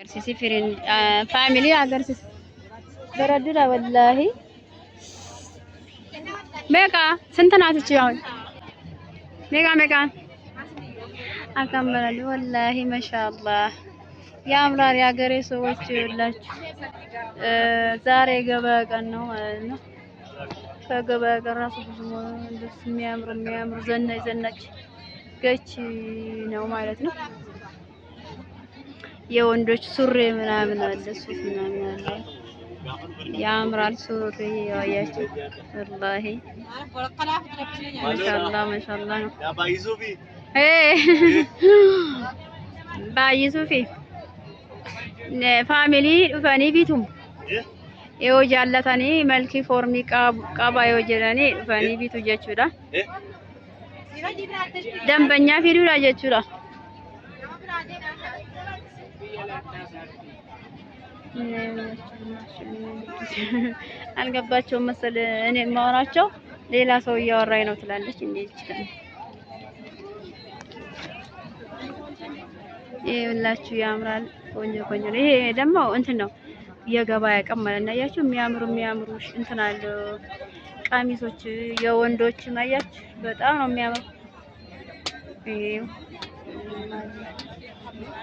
سيسي فريند فاميلي اگر سيسي بردنا والله ميكا سنتنا تشيون ميكا اكمل والله ما شاء الله يا امرار يا غري سويت يلاችሁ ዛሬ ገበያ ቀን ነው ማለት ነው ከገበያ ጋር ራሱ ብዙ እንደስ የሚያምር ዘናጭ ገች ነው ማለት ነው የወንዶች ሱሪ ምናምን አለ ሱፍ ምናምን አለ ያምራል ሱሪ ያያችሁ والله ما شاء الله يا بايزوفي بايزوفي فاميلي فاني بيتم يو جالتاني ملكي فورمي قابا يو جلاني فاني بيتو جچودا ደንበኛ ፊዱላ ጀቹራ አልገባቸውም መሰል እኔ ማወራቸው ሌላ ሰው እያወራኝ ነው ትላለች እንዴ ይችላል ይኸውላችሁ ያምራል ቆንጆ ነው ይሄ ደግሞ እንትን ነው የገበያ ቀን ማለት ነው ያያችሁ የሚያምሩ እንትን አለ ቀሚሶች የወንዶች ማያችሁ በጣም ነው የሚያምሩ ይሄው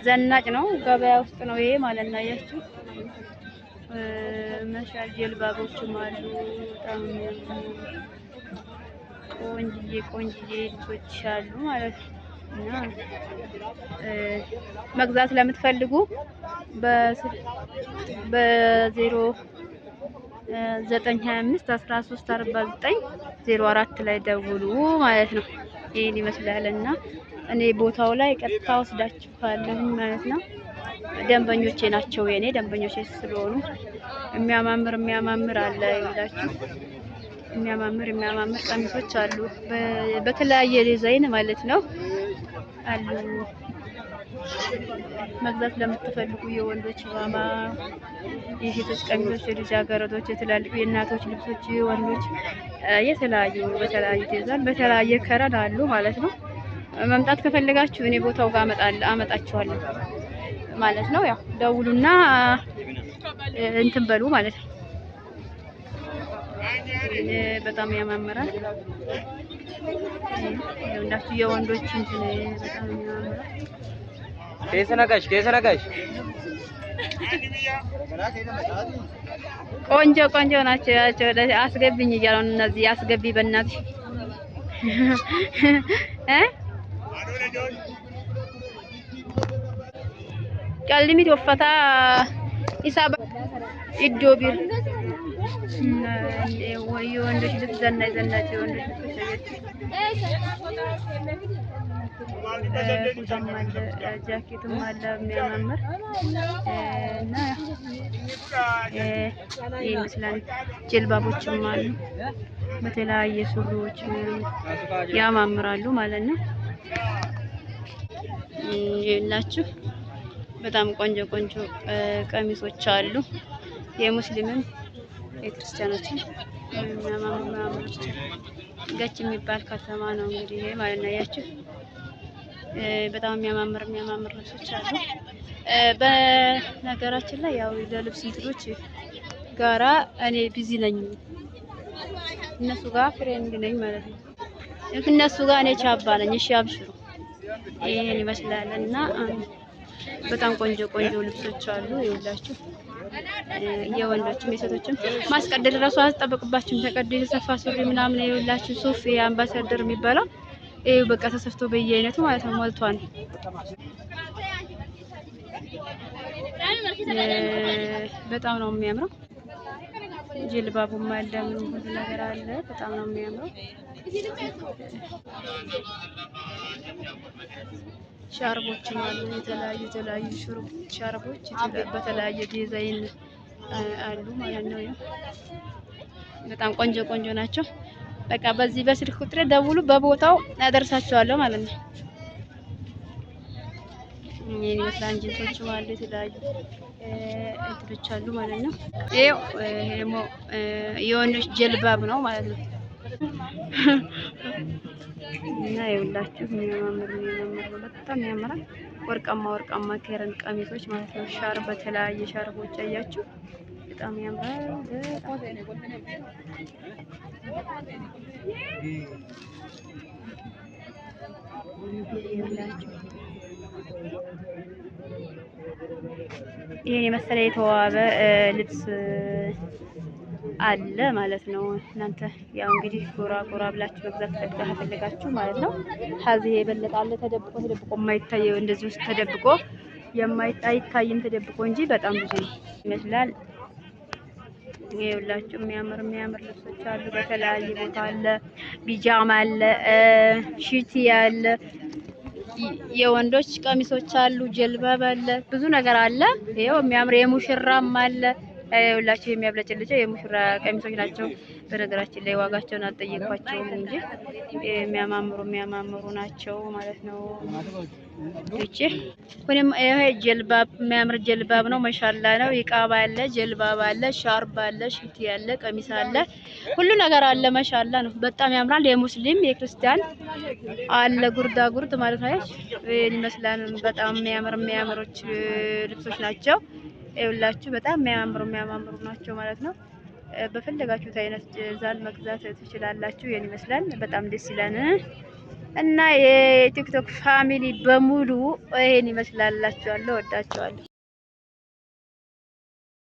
ዘናጭ ነው ገበያ ውስጥ ነው ይሄ ማለት ነው ያያችሁ መሻል ጀልባቦችም አሉ በጣም ቆንጅዬ ልጆች አሉ ማለት ነው እና መግዛት ለምትፈልጉ በ0925134904 ላይ ደውሉ ማለት ነው ይሄን ይመስላልና እኔ ቦታው ላይ ቀጥታ ወስዳችኋለሁ ማለት ነው ደንበኞቼ ናቸው የኔ ደንበኞቼ ስለሆኑ የሚያማምር አለ ይላችሁ የሚያማምር ቀሚሶች አሉ በተለያየ ዲዛይን ማለት ነው አሉ መግዛት ለምትፈልጉ የወንዶች ማማ የሴቶች ቀሚሶች የልጃገረዶች የተላልቁ የእናቶች ልብሶች ወንዶች የተለያዩ ዲዛይን በተለያየ ከረን አሉ ማለት ነው መምጣት ከፈለጋችሁ እኔ ቦታው ጋር አመጣችኋለሁ ማለት ነው ያው ደውሉና እንትን በሉ ማለት ነው በጣም ያማምራል እንደዚህ የወንዶች እንትን በጣም ያማምራል ከሰነጋሽ ቆንጆ ናቸው አስገብኝ እያለው እነዚህ አስገቢ በእናትሽ ቀልሚ ወፈታ ኢሳባ ኢዶቢር ወንዶች ልብስ ዘናጭ ወንዶች ጃኬትም አለ የሚያማምር እና ይመስላል ጀልባቦችም አሉ በተለያየ ሱሪዎች ያማምራሉ ማለት ነው ይላችሁ በጣም ቆንጆ ቀሚሶች አሉ የሙስሊምም የክርስቲያኖችም የሚያማምሩ ገች የሚባል ከተማ ነው እንግዲህ ይሄ ማለት ነው ያያችሁ በጣም የሚያማምር ልብሶች አሉ በነገራችን ላይ ያው ለልብስ እንትኖች ጋራ እኔ ቢዚ ነኝ እነሱ ጋር ፍሬንድ ነኝ ማለት ነው እነሱ ጋር እኔ ቻባ ነኝ እሺ አብሽሩ ይሄን ይመስላልና በጣም ቆንጆ ልብሶች አሉ ይውላችሁ የወንዶችም የሴቶችም ማስቀደድ ራሱ አትጠብቅባችሁም ተቀደደ የተሰፋ ሱሪ ምናምን ይውላችሁ ሱፍ የአምባሳደር የሚባለው ይሄው በቃ ተሰፍቶ በየአይነቱ ማለት ነው ሞልቷል በጣም ነው የሚያምረው ጅልባቡም አለ ብዙ ነገር አለ በጣም ነው የሚያምረው ሻርቦችም አሉ የተለያዩ ሻርቦች በተለያየ ዲዛይን አሉ ማለት ነው በጣም ቆንጆ ናቸው በቃ በዚህ በስልክ ቁጥር ደውሉ በቦታው አደርሳቸዋለሁ ማለት ነው ይሄን ይመስላል ጅንሶችም አሉ የተለያዩ እንትኖች አሉ ማለት ነው ይሄው የወንዶች ጀልባብ ነው ማለት ነው እና ይኸውላችሁ የሚያማምር በጣም ያምራል ወርቃማ ወርቃማ ከረን ቀሚሶች ማለት ነው። ሻርፕ በተለያየ ሻርፖች አያችሁ፣ በጣም ያምራል። ይሄን የመሰለ የተዋበ ልብስ አለ ማለት ነው። እናንተ ያው እንግዲህ ጎራ ጎራ ብላችሁ መግዛት ፈልጋችሁ ማለት ነው። ሀዚህ የበለጠ አለ ተደብቆ የማይታየው እንደዚህ ውስጥ ተደብቆ የማይታይም ተደብቆ እንጂ በጣም ብዙ ይመስላል። ይኸውላችሁ የሚያምር ልብሶች አሉ። በተለያየ ቦታ አለ። ቢጃማ አለ፣ ሺቲ አለ፣ የወንዶች ቀሚሶች አሉ፣ ጀልባብ አለ፣ ብዙ ነገር አለ። ይኸው የሚያምር የሙሽራም አለ። ይኸውላችሁ የሚያብለጭልጭ የሙሽራ ቀሚሶች ናቸው። በነገራችን ላይ ዋጋቸውን አልጠየኳቸውም እንጂ የሚያማምሩ ናቸው ማለት ነው። እቺ ሁሉም ይሄ ጀልባብ የሚያምር ጀልባብ ነው። ማሻአላ ነው። ይቃባ አለ፣ ጀልባብ አለ፣ ሻርብ አለ፣ ሽቲ አለ፣ ቀሚስ አለ፣ ሁሉ ነገር አለ። ማሻአላ ነው። በጣም ያምራል። የሙስሊም የክርስቲያን አለ፣ ጉርዳ ጉርድ ማለት ነው። ይሄን ይመስላል። በጣም የሚያምሮች ልብሶች ናቸው። ይኸውላችሁ በጣም የሚያማምሩ ናቸው ማለት ነው። በፈለጋችሁት አይነት ዛል መግዛት ትችላላችሁ። ይሄን ይመስላል። በጣም ደስ ይላል እና የቲክቶክ ፋሚሊ በሙሉ ይሄን ይመስላላችኋለሁ። ወዳችኋለሁ።